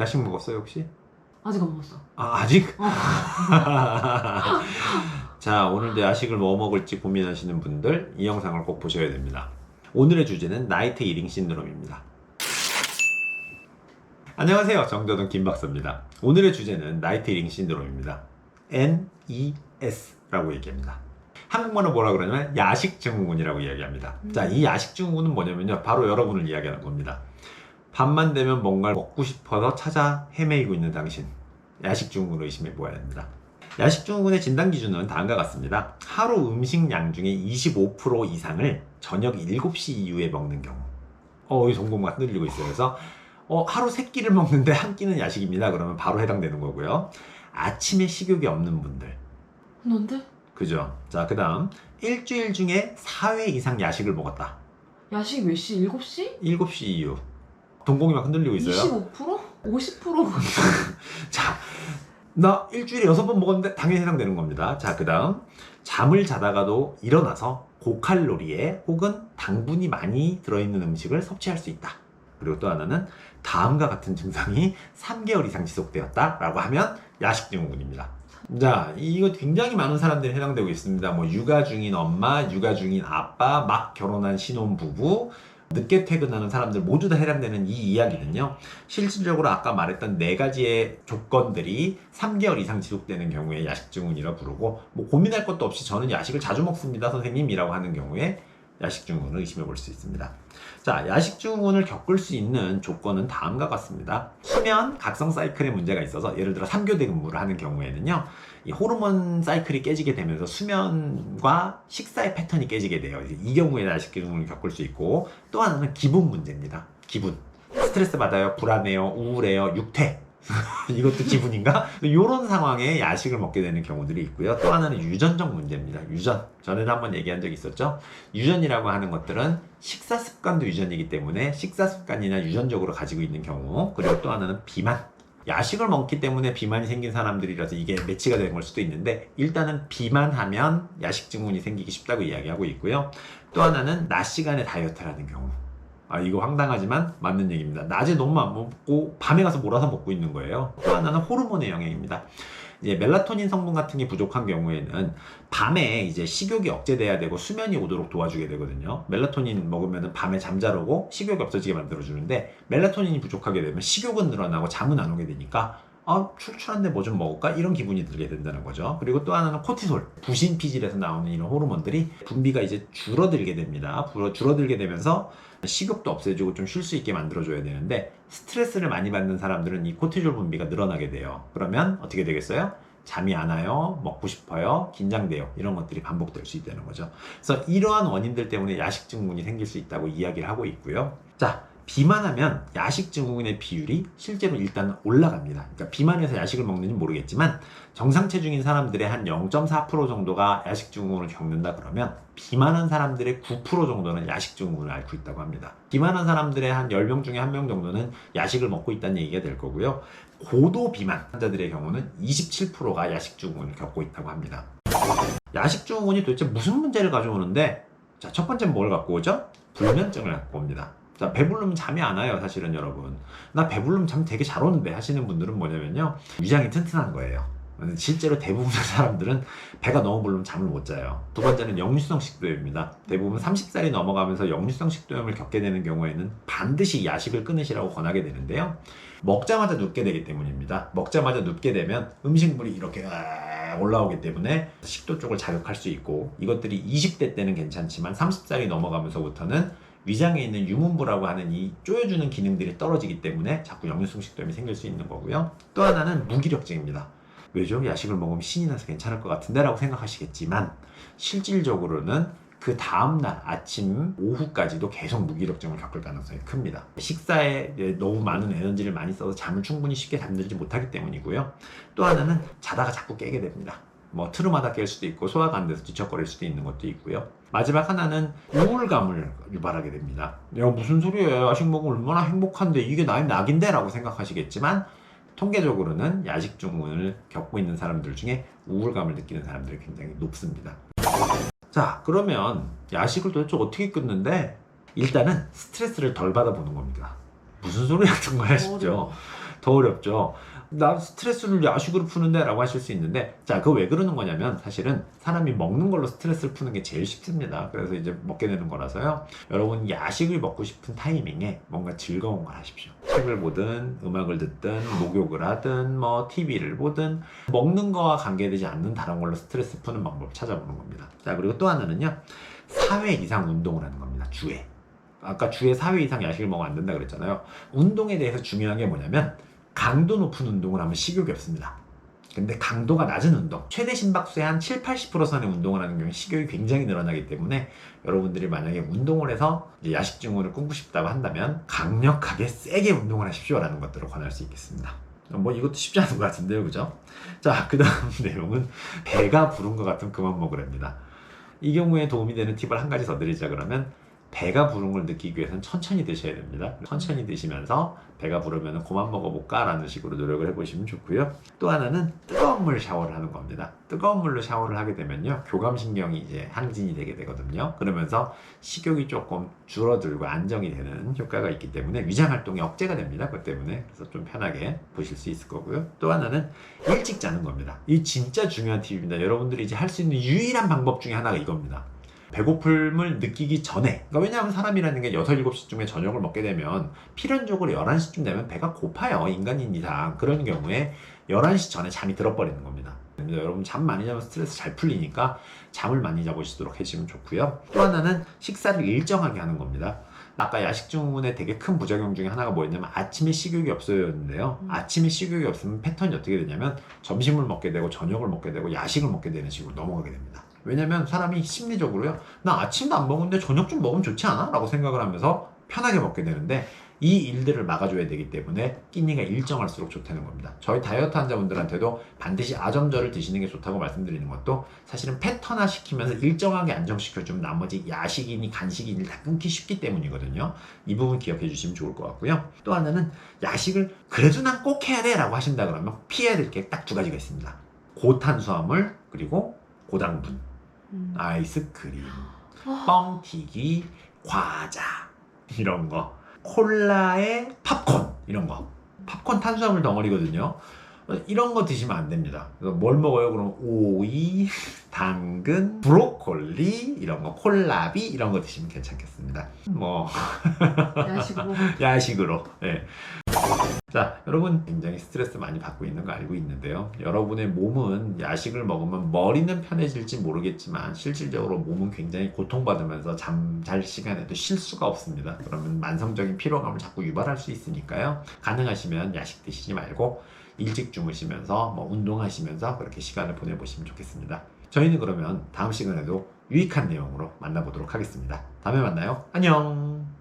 야식 먹었어요 혹시? 아직 안 먹었어. 아 아직? 어. 자, 오늘도 야식을 뭐 먹을지 고민하시는 분들 이 영상을 꼭 보셔야 됩니다. 오늘의 주제는 나이트 이팅 신드롬입니다. 안녕하세요, 정도동 김박사입니다. 오늘의 주제는 나이트 이팅 신드롬입니다. NES라고 얘기합니다. 한국말로 뭐라 그러냐면 야식 증후군이라고 이야기합니다. 자, 이 야식 증후군은 뭐냐면요, 바로 여러분을 이야기하는 겁니다. 밤만 되면 뭔가를 먹고 싶어서 찾아 헤매이고 있는 당신, 야식 증후군을 의심해 보아야 합니다. 야식 증후군의 진단 기준은 다음과 같습니다. 하루 음식량 중에 25% 이상을 저녁 7시 이후에 먹는 경우. 이 전공만 흔들리고 있어요. 그래서 하루 3끼를 먹는데 한 끼는 야식입니다. 그러면 바로 해당되는 거고요. 아침에 식욕이 없는 분들. 뭔데? 그죠? 자, 그 다음 일주일 중에 4회 이상 야식을 먹었다. 야식 몇 시? 7시? 7시 이후. 동공이 막 흔들리고 있어요. 25%? 50%? 자, 나 일주일에 6번 먹었는데 당연히 해당되는 겁니다. 자, 그 다음 잠을 자다가도 일어나서 고칼로리에 혹은 당분이 많이 들어있는 음식을 섭취할 수 있다. 그리고 또 하나는 다음과 같은 증상이 3개월 이상 지속되었다 라고 하면 야식 증후군입니다. 자, 이거 굉장히 많은 사람들이 해당되고 있습니다. 뭐 육아 중인 엄마, 육아 중인 아빠, 막 결혼한 신혼부부, 늦게 퇴근하는 사람들 모두 다 해당되는 이 이야기는요, 실질적으로 아까 말했던 4가지의 조건들이 3개월 이상 지속되는 경우에 야식 증후군이라 부르고, 뭐 고민할 것도 없이 저는 야식을 자주 먹습니다 선생님이라고 하는 경우에 야식 증후군을 의심해 볼 수 있습니다. 자, 야식 증후군을 겪을 수 있는 조건은 다음과 같습니다. 수면, 각성 사이클에 문제가 있어서 예를 들어 3교대 근무를 하는 경우에는요, 이 호르몬 사이클이 깨지게 되면서 수면과 식사의 패턴이 깨지게 돼요. 이 경우에 야식 증후군을 겪을 수 있고, 또 하나는 기분 문제입니다. 기분. 스트레스 받아요, 불안해요, 우울해요, 육퇴. 이것도 기분인가? 이런 상황에 야식을 먹게 되는 경우들이 있고요. 또 하나는 유전적 문제입니다. 유전. 전에도 한번 얘기한 적이 있었죠. 유전이라고 하는 것들은 식사 습관도 유전이기 때문에 식사 습관이나 유전적으로 가지고 있는 경우, 그리고 또 하나는 비만. 야식을 먹기 때문에 비만이 생긴 사람들이라서 이게 매치가 되는 걸 수도 있는데, 일단은 비만하면 야식 증후군이 생기기 쉽다고 이야기하고 있고요. 또 하나는 낮 시간에 다이어트라는 경우. 이거 황당하지만 맞는 얘기입니다. 낮에 너무 안 먹고 밤에 가서 몰아서 먹고 있는 거예요. 또 하나는 호르몬의 영향입니다. 이제 멜라토닌 성분 같은 게 부족한 경우에는 밤에 이제 식욕이 억제돼야 되고 수면이 오도록 도와주게 되거든요. 멜라토닌 먹으면 밤에 잠자르고 식욕이 없어지게 만들어주는데, 멜라토닌이 부족하게 되면 식욕은 늘어나고 잠은 안 오게 되니까 출출한데 뭐 좀 먹을까? 이런 기분이 들게 된다는 거죠. 그리고 또 하나는 코티솔, 부신피질에서 나오는 이런 호르몬들이 분비가 이제 줄어들게 됩니다. 줄어들게 되면서 식욕도 없애주고 좀 쉴 수 있게 만들어줘야 되는데, 스트레스를 많이 받는 사람들은 이 코티졸 분비가 늘어나게 돼요. 그러면 어떻게 되겠어요? 잠이 안 와요, 먹고 싶어요, 긴장돼요. 이런 것들이 반복될 수 있다는 거죠. 그래서 이러한 원인들 때문에 야식 증후군이 생길 수 있다고 이야기를 하고 있고요. 자, 비만하면 야식 증후군의 비율이 실제로 일단 올라갑니다. 그러니까 비만해서 야식을 먹는지 모르겠지만 정상 체중인 사람들의 한 0.4% 정도가 야식 증후군을 겪는다 그러면, 비만한 사람들의 9% 정도는 야식 증후군을 앓고 있다고 합니다. 비만한 사람들의 한 10명 중에 1명 정도는 야식을 먹고 있다는 얘기가 될 거고요. 고도 비만 환자들의 경우는 27%가 야식 증후군을 겪고 있다고 합니다. 야식 증후군이 도대체 무슨 문제를 가져오는데, 자, 첫 번째는 뭘 갖고 오죠? 불면증을 갖고 옵니다. 자, 배부르면 잠이 안 와요. 사실은 여러분, 나 배부르면 잠 되게 잘 오는데 하시는 분들은 뭐냐면요, 위장이 튼튼한 거예요. 실제로 대부분의 사람들은 배가 너무 부르면 잠을 못 자요. 두 번째는 역류성 식도염입니다. 대부분 30살이 넘어가면서 역류성 식도염을 겪게 되는 경우에는 반드시 야식을 끊으시라고 권하게 되는데요, 먹자마자 눕게 되기 때문입니다. 먹자마자 눕게 되면 음식물이 이렇게 올라오기 때문에 식도 쪽을 자극할 수 있고, 이것들이 20대 때는 괜찮지만 30살이 넘어가면서부터는 위장에 있는 유문부라고 하는 이 쪼여주는 기능들이 떨어지기 때문에 자꾸 역류성 식도염이 생길 수 있는 거고요. 또 하나는 무기력증입니다. 왜죠? 야식을 먹으면 신이 나서 괜찮을 것 같은데 라고 생각하시겠지만, 실질적으로는 그 다음날 아침, 오후까지도 계속 무기력증을 겪을 가능성이 큽니다. 식사에 너무 많은 에너지를 많이 써서 잠을 충분히 쉽게 잠들지 못하기 때문이고요. 또 하나는 자다가 자꾸 깨게 됩니다. 뭐 트름하다 깰 수도 있고, 소화가 안 돼서 뒤척거릴 수도 있는 것도 있고요. 마지막 하나는 우울감을 유발하게 됩니다. 야, 무슨 소리예요? 야식 먹으면 얼마나 행복한데, 이게 나의 낙인데? 라고 생각하시겠지만, 통계적으로는 야식 증후군을 겪고 있는 사람들 중에 우울감을 느끼는 사람들이 굉장히 높습니다. 자, 그러면 야식을 도대체 어떻게 끊는데, 일단은 스트레스를 덜 받아보는 겁니다. 무슨 소리 같은 거야 싶죠? 더 어렵죠. 나 스트레스를 야식으로 푸는데 라고 하실 수 있는데, 자, 그거 왜 그러는 거냐면 사실은 사람이 먹는 걸로 스트레스를 푸는 게 제일 쉽습니다. 그래서 이제 먹게 되는 거라서요. 여러분 야식을 먹고 싶은 타이밍에 뭔가 즐거운 걸 하십시오. 책을 보든 음악을 듣든 목욕을 하든 뭐 TV를 보든 먹는 거와 관계되지 않는 다른 걸로 스트레스 푸는 방법을 찾아보는 겁니다. 자, 그리고 또 하나는요. 4회 이상 운동을 하는 겁니다. 주에. 아까 주에 4회 이상 야식을 먹으면 안 된다 그랬잖아요. 운동에 대해서 중요한 게 뭐냐면 강도 높은 운동을 하면 식욕이 없습니다. 근데 강도가 낮은 운동, 최대 심박수의 한 7, 80% 선의 운동을 하는 경우 식욕이 굉장히 늘어나기 때문에 여러분들이 만약에 운동을 해서 이제 야식 증후를 끊고 싶다고 한다면 강력하게 세게 운동을 하십시오 라는 것들을 권할 수 있겠습니다. 뭐 이것도 쉽지 않은 것 같은데요, 그죠? 자, 그 다음 내용은 배가 부른 것 같으면 그만 먹으랍니다. 이 경우에 도움이 되는 팁을 한 가지 더 드리자 그러면, 배가 부른 걸 느끼기 위해서는 천천히 드셔야 됩니다. 천천히 드시면서 배가 부르면 그만 먹어볼까 라는 식으로 노력을 해보시면 좋고요. 또 하나는 뜨거운 물 샤워를 하는 겁니다. 뜨거운 물로 샤워를 하게 되면요, 교감신경이 이제 항진이 되게 되거든요. 그러면서 식욕이 조금 줄어들고 안정이 되는 효과가 있기 때문에 위장활동이 억제가 됩니다. 그것 때문에. 그래서 좀 편하게 보실 수 있을 거고요. 또 하나는 일찍 자는 겁니다. 이 진짜 중요한 팁입니다. 여러분들이 이제 할 수 있는 유일한 방법 중에 하나가 이겁니다. 배고픔을 느끼기 전에, 그러니까 왜냐하면 사람이라는 게 6, 7시쯤에 저녁을 먹게 되면 필연적으로 11시쯤 되면 배가 고파요. 인간인 이상. 그런 경우에 11시 전에 잠이 들어버리는 겁니다. 여러분 잠 많이 자면 스트레스 잘 풀리니까 잠을 많이 자보시도록 해주시면 좋고요. 또 하나는 식사를 일정하게 하는 겁니다. 아까 야식 증후군의 되게 큰 부작용 중에 하나가 뭐였냐면 아침에 식욕이 없어였는데요. 아침에 식욕이 없으면 패턴이 어떻게 되냐면 점심을 먹게 되고 저녁을 먹게 되고 야식을 먹게 되는 식으로 넘어가게 됩니다. 왜냐면 사람이 심리적으로요, 나 아침도 안 먹었는데 저녁 좀 먹으면 좋지 않아? 라고 생각을 하면서 편하게 먹게 되는데, 이 일들을 막아줘야 되기 때문에 끼니가 일정할수록 좋다는 겁니다. 저희 다이어트 환자분들한테도 반드시 아점절을 드시는 게 좋다고 말씀드리는 것도 사실은 패턴화 시키면서 일정하게 안정시켜주면 나머지 야식이니 간식이니 다 끊기 쉽기 때문이거든요. 이 부분 기억해 주시면 좋을 것 같고요. 또 하나는 야식을 그래도 난 꼭 해야 돼 라고 하신다 그러면 피해야 될 게 딱 2가지가 있습니다. 고탄수화물 그리고 고당분, 아이스크림, 뻥튀기, 과자 이런 거, 콜라에 팝콘 이런 거. 팝콘 탄수화물 덩어리거든요. 이런 거 드시면 안 됩니다. 그래서 뭘 먹어요? 그럼 오이, 당근, 브로콜리 이런 거, 콜라비 이런 거 드시면 괜찮겠습니다. 뭐 야식으로. 야식으로. 네. 자, 여러분 굉장히 스트레스 많이 받고 있는 거 알고 있는데요. 여러분의 몸은 야식을 먹으면 머리는 편해질지 모르겠지만 실질적으로 몸은 굉장히 고통받으면서 잠잘 시간에도 쉴 수가 없습니다. 그러면 만성적인 피로감을 자꾸 유발할 수 있으니까요. 가능하시면 야식 드시지 말고 일찍 주무시면서 뭐 운동하시면서 그렇게 시간을 보내보시면 좋겠습니다. 저희는 그러면 다음 시간에도 유익한 내용으로 만나보도록 하겠습니다. 다음에 만나요. 안녕.